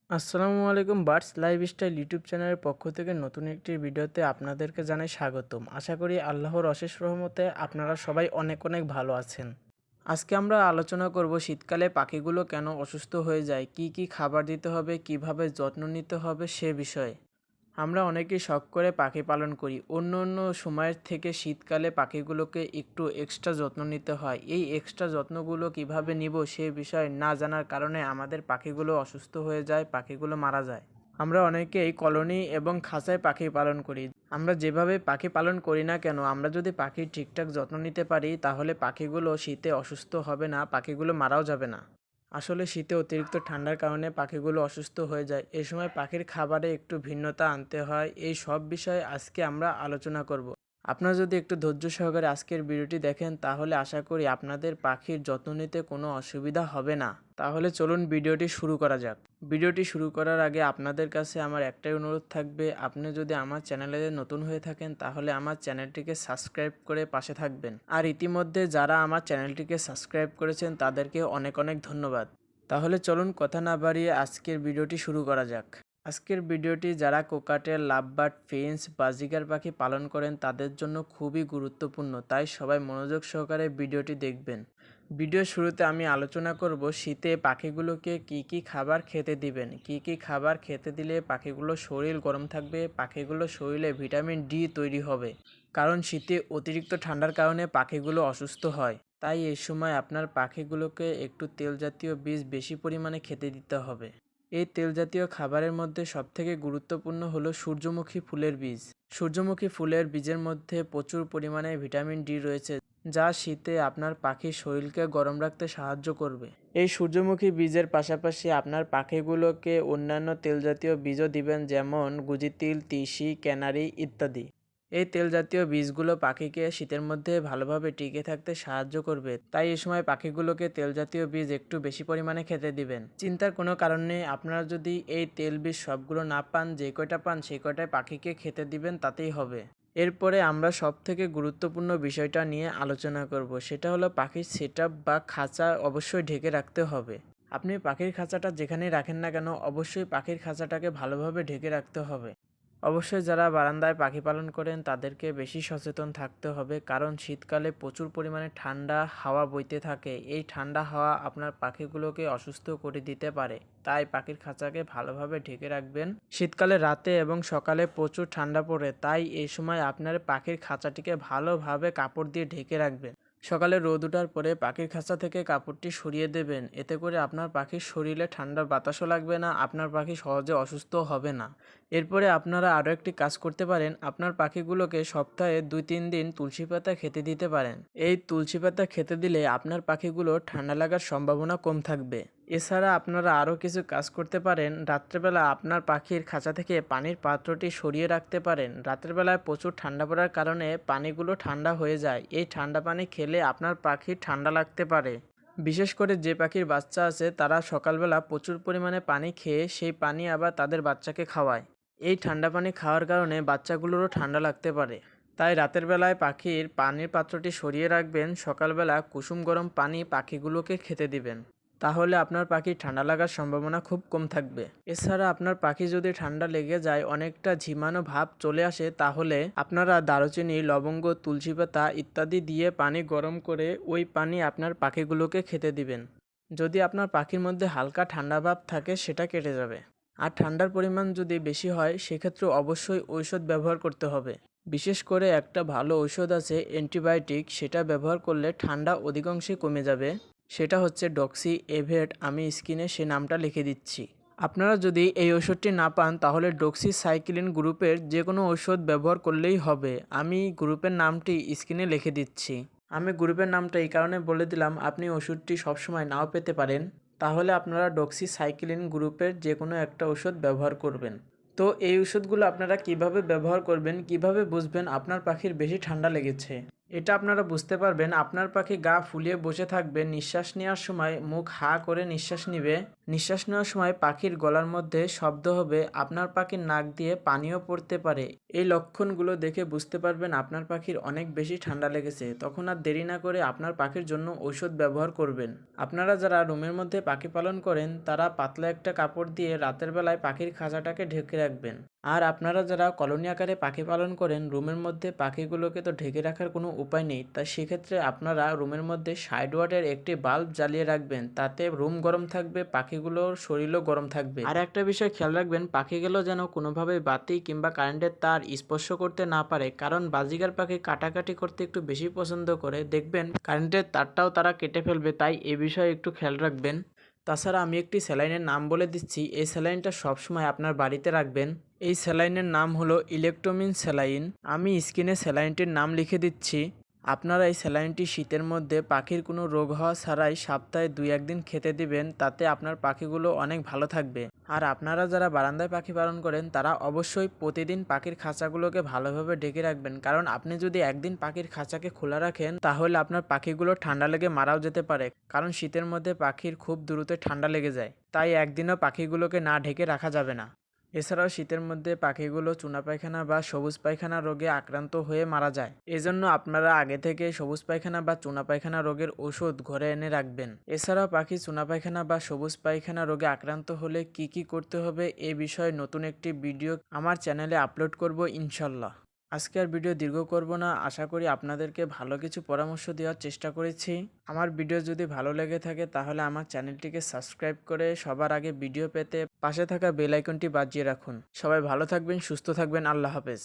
আসসালামু আলাইকুম birds lifestyle YouTube চ্যানেলের পক্ষ থেকে নতুন একটি ভিডিওতে আপনাদেরকে জানাই স্বাগতম। আশা করি আল্লাহর অশেষ রহমতে আপনারা সবাই অনেক অনেক ভালো আছেন। আজকে আমরা আলোচনা করব শীতকালে পাখিগুলো কেন অসুস্থ হয়ে যায়, কি কি খাবার দিতে হবে, কিভাবে যত্ন নিতে হবে সে বিষয়ে। আমরা অনেকেই শখ করে পাখি পালন করি। অন্য অন্য সময়ের থেকে শীতকালে পাখিগুলোকে একটু এক্সট্রা যত্ন নিতে হয়। এই এক্সট্রা যত্নগুলো কিভাবে নিব সে বিষয়ে না জানার কারণে আমাদের পাখিগুলো অসুস্থ হয়ে যায়, পাখিগুলো মারা যায়। আমরা অনেকেই কলোনি এবং খাঁচায় পাখি পালন করি। আমরা যেভাবে পাখি পালন করি না কেন, আমরা যদি পাখির ঠিকঠাক যত্ন নিতে পারি তাহলে পাখিগুলো শীতে অসুস্থ হবে না, পাখিগুলো মারাও যাবে না। আসলে শীতে অতিরিক্ত ঠান্ডার কারণে পাখিগুলো অসুস্থ হয়ে যায়। এই সময় পাখির খাবারে একটু ভিন্নতা আনতে হয়। এই সব বিষয়ে আজকে আমরা আলোচনা করব। আপনারা যদি একটু ধৈর্য সহকারে আজকের ভিডিওটি দেখেন তাহলে আশা করি আপনাদের পাখির যত্ন নিতে কোনো অসুবিধা হবে না। তাহলে চলুন ভিডিওটি শুরু করা যাক। ভিডিওটি শুরু করার আগে আপনাদের কাছে আমার একটাই অনুরোধ থাকবে, আপনি যদি আমার চ্যানেলে নতুন হয়ে থাকেন তাহলে আমার চ্যানেলটিকে সাবস্ক্রাইব করে পাশে থাকবেন। আর ইতিমধ্যে যারা আমার চ্যানেলটিকে সাবস্ক্রাইব করেছেন তাদেরকে অনেক অনেক ধন্যবাদ। তাহলে চলুন কথা না বাড়িয়ে আজকের ভিডিওটি শুরু করা যাক। আজকের ভিডিওটি যারা কোকাটেল, লাভবার্ড, ফিঞ্চ, বাজিগার পাখি পালন করেন তাদের জন্য খুবই গুরুত্বপূর্ণ, তাই সবাই মনোযোগ সহকারে ভিডিওটি দেখবেন। ভিডিওর শুরুতে আমি আলোচনা করব শীতে পাখিগুলোকে কি কি খাবার খেতে দিবেন, কি কি খাবার খেতে দিলে পাখিগুলোর শরীর গরম থাকবে, পাখিগুলোর শরীরে ভিটামিন ডি তৈরি হবে। কারণ শীতে অতিরিক্ত ঠান্ডার কারণে পাখিগুলো অসুস্থ হয়। তাই এই সময় আপনার পাখিগুলোকে একটু তেল জাতীয় বীজ বেশি পরিমাণে খেতে দিতে হবে। এই তেল জাতীয় খাবারের মধ্যে সবথেকে গুরুত্বপূর্ণ হলো সূর্যমুখী ফুলের বীজ। সূর্যমুখী ফুলের বীজের মধ্যে প্রচুর পরিমাণে ভিটামিন ডি রয়েছে, যা শীতে আপনার পাখির শরীরকে গরম রাখতে সাহায্য করবে। এই সূর্যমুখী বীজের পাশাপাশি আপনার পাখিগুলোকে অন্যান্য তেল জাতীয় বীজও দিবেন, যেমন গুজিতিল, তিসি, ক্যানারি ইত্যাদি। এই তেল জাতীয় বীজগুলো পাখিকে শীতের মধ্যে ভালোভাবে টিকে থাকতে সাহায্য করবে, তাই এই সময় পাখিগুলোকে তেল জাতীয় বীজ একটু বেশি পরিমাণে খেতে দিবেন। চিন্তার কোনো কারণ নেই, আপনারা যদি এই তেল বীজ সবগুলো না পান, যে কয়টা পান সেই কয়টায় পাখিকে খেতে দিবেন, তাতেই হবে। এরপরে আমরা সবথেকে গুরুত্বপূর্ণ বিষয়টা নিয়ে আলোচনা করব, সেটা হলো পাখির সেটআপ বা খাঁচা অবশ্যই ঢেকে রাখতে হবে। আপনি পাখির খাঁচাটা যেখানেই রাখেন না কেন, অবশ্যই পাখির খাঁচাটাকে ভালোভাবে ঢেকে রাখতে হবে। অবশ্যই যারা বারান্দায় পাখি পালন করেন তাদেরকে বেশি সচেতন থাকতে হবে, কারণ শীতকালে প্রচুর পরিমাণে ঠান্ডা হাওয়া বইতে থাকে। এই ঠান্ডা হাওয়া আপনার পাখিগুলোকে অসুস্থ করে দিতে পারে, তাই পাখির খাঁচাকে ভালোভাবে ঢেকে রাখবেন। শীতকালে রাতে এবং সকালে প্রচুর ঠান্ডা পড়ে, তাই এই সময় আপনার পাখির খাঁচাটিকে ভালোভাবে কাপড় দিয়ে ঢেকে রাখবেন। সকালে রোদ ওঠার পরে পাখির খাঁচা থেকে কাপড়টি সরিয়ে দেবেন, এতে করে আপনার পাখির শরীরে ঠান্ডার বাতাসও লাগবে না, আপনার পাখি সহজে অসুস্থ হবে না। এরপরে আপনারা আরও একটি কাজ করতে পারেন, আপনার পাখিগুলোকে সপ্তাহে 2-3 দিন তুলসী পাতা খেতে দিতে পারেন। এই তুলসী পাতা খেতে দিলে আপনার পাখিগুলো ঠান্ডা লাগার সম্ভাবনা কম থাকবে। এছাড়া আপনারা আরও কিছু কাজ করতে পারেন, রাত্রেবেলা আপনার পাখির খাঁচা থেকে পানির পাত্রটি সরিয়ে রাখতে পারেন। রাতের বেলায় প্রচুর ঠান্ডা পড়ার কারণে পানিগুলো ঠান্ডা হয়ে যায়, এই ঠান্ডা পানি খেলে আপনার পাখির ঠান্ডা লাগতে পারে। বিশেষ করে যে পাখির বাচ্চা আছে তারা সকালবেলা প্রচুর পরিমাণে পানি খেয়ে সেই পানি আবার তাদের বাচ্চাকে খাওয়ায়। এই ঠান্ডা পানি খাওয়ার কারণে বাচ্চাগুলোরও ঠান্ডা লাগতে পারে। তাই রাতের বেলায় পাখির পানির পাত্রটি সরিয়ে রাখবেন, সকালবেলা কুসুম গরম পানি পাখিগুলোকে খেতে দিবেন। তাহলে আপনার পাখির ঠান্ডা লাগার সম্ভাবনা খুব কম থাকবে। এছাড়া আপনার পাখি যদি ঠান্ডা লেগে যায়, অনেকটা ঝিমানো ভাব চলে আসে, তাহলে আপনারা দারুচিনি, লবঙ্গ, তুলসী পাতা ইত্যাদি দিয়ে পানি গরম করে ওই পানি আপনার পাখিগুলোকে খেতে দিবেন। যদি আপনার পাখির মধ্যে হালকা ঠান্ডা ভাব থাকে সেটা কেটে যাবে। আর ঠান্ডার পরিমাণ যদি বেশি হয় সেক্ষেত্রে অবশ্যই ঔষধ ব্যবহার করতে হবে। বিশেষ করে একটা ভালো ঔষধ আছে অ্যান্টিবায়োটিক, সেটা ব্যবহার করলে ঠান্ডা অধিকাংশই কমে যাবে। সেটা হচ্ছে ডক্সি এভেট, আমি স্ক্রিনে সে নামটা লিখে দিচ্ছি। আপনারা যদি এই ওষুধটি না পান তাহলে ডক্সি সাইক্লিন গ্রুপের যে কোনো ঔষধ ব্যবহার করলেই হবে। আমি গ্রুপের নামটি স্ক্রিনে লিখে দিচ্ছি। আমি গ্রুপের নামটা এই কারণে বলে দিলাম, আপনি ওষুধটি সবসময় নাও পেতে পারেন। তাহলে আপনারা ডক্সি সাইক্লিন গ্রুপের যে কোনো একটা ওষুধ ব্যবহার করবেন। তো এই ওষুধগুলো আপনারা কিভাবে ব্যবহার করবেন, কিভাবে বুঝবেন আপনার পাখির বেশি ঠান্ডা লেগেছে। এটা আপনারা বুঝতে পারবেন আপনার পাখি গা ফুলিয়ে বসে থাকবে, নিঃশ্বাস নেওয়ার সময় মুখ হা করে নিঃশ্বাস নিবে। নিঃশ্বাস নেওয়ার সময় পাখির গলার মধ্যে শব্দ হবে, আপনার পাখির নাক দিয়ে পানিও পড়তে পারে। এই লক্ষণগুলো দেখে বুঝতে পারবেন আপনার পাখির অনেক বেশি ঠান্ডা লেগেছে। তখন আর দেরি না করে আপনার পাখির জন্য ঔষধ ব্যবহার করবেন। আপনারা যারা রুমের মধ্যে পাখি পালন করেন তারা পাতলা একটা কাপড় দিয়ে রাতের বেলায় পাখির খাঁচাটাকে ঢেকে রাখবেন। আর আপনারা যারা কলোনি আকারে পাখি পালন করেন, রুমের মধ্যে পাখিগুলোকে তো ঢেকে রাখার কোনো উপায় নেই, তাই সেক্ষেত্রে আপনারা রুমের মধ্যে 60 ওয়াটের একটি বাল্ব জ্বালিয়ে রাখবেন। তাতে রুম গরম থাকবে, পাখিগুলোর শরীরও গরম থাকবে। আর একটা বিষয় খেয়াল রাখবেন, পাখিগুলো যেন কোনোভাবে বাতি কিংবা কারেন্টের তার স্পর্শ করতে না পারে, কারণ বাজিগার পাখি কাটাকাটি করতে একটু বেশি পছন্দ করে। দেখবেন কারেন্টের তারটাও তারা কেটে ফেলবে, তাই এ বিষয়ে একটু খেয়াল রাখবেন। তাছাড়া আমি একটি স্যালাইনের নাম বলে দিচ্ছি, এই স্যালাইনটা সবসময় আপনার বাড়িতে রাখবেন। এই স্যালাইনের নাম হলো ইলেকট্রোমিন স্যালাইন। আমি স্ক্রিনে স্যালাইনটির নাম লিখে দিচ্ছি। আপনারা এই স্যালাইনটি শীতের মধ্যে পাখির কোনো রোগ হওয়া ছাড়াই সপ্তাহে 2-1 দিন খেতে দিবেন, তাতে আপনার পাখিগুলো অনেক ভালো থাকবে। আর আপনারা যারা বারান্দায় পাখি পালন করেন তারা অবশ্যই প্রতিদিন পাখির খাঁচাগুলোকে ভালোভাবে ঢেকে রাখবেন, কারণ আপনি যদি একদিন পাখির খাঁচাকে খোলা রাখেন তাহলে আপনার পাখিগুলো ঠান্ডা লেগে মারাও যেতে পারে, কারণ শীতের মধ্যে পাখির খুব দ্রুত ঠান্ডা লেগে যায়। তাই একদিনও পাখিগুলোকে না ঢেকে রাখা যাবে না। এছাড়াও শীতের মধ্যে পাখিগুলো চুনা পায়খানা বা সবুজ পায়খানা রোগে আক্রান্ত হয়ে মারা যায়। এজন্য আপনারা আগে থেকে সবুজ পায়খানা বা চুনা পায়খানা রোগের ওষুধ ঘরে এনে রাখবেন। এছাড়াও পাখি চুনা পায়খানা বা সবুজ পায়খানা রোগে আক্রান্ত হলে কি কি করতে হবে এ বিষয়ে নতুন একটি ভিডিও আমার চ্যানেলে আপলোড করব ইনশাল্লাহ। আজকে আর ভিডিও দীর্ঘ করব না, আশা করি আপনাদেরকে ভালো কিছু পরামর্শ দেওয়ার চেষ্টা করেছি। আমার ভিডিও যদি ভালো লেগে থাকে তাহলে আমার চ্যানেলটিকে সাবস্ক্রাইব করে সবার আগে ভিডিও পেতে পাশে থাকা বেল আইকনটি বাজিয়ে রাখুন। সবাই ভালো থাকবেন, সুস্থ থাকবেন, আল্লাহ হাফেজ।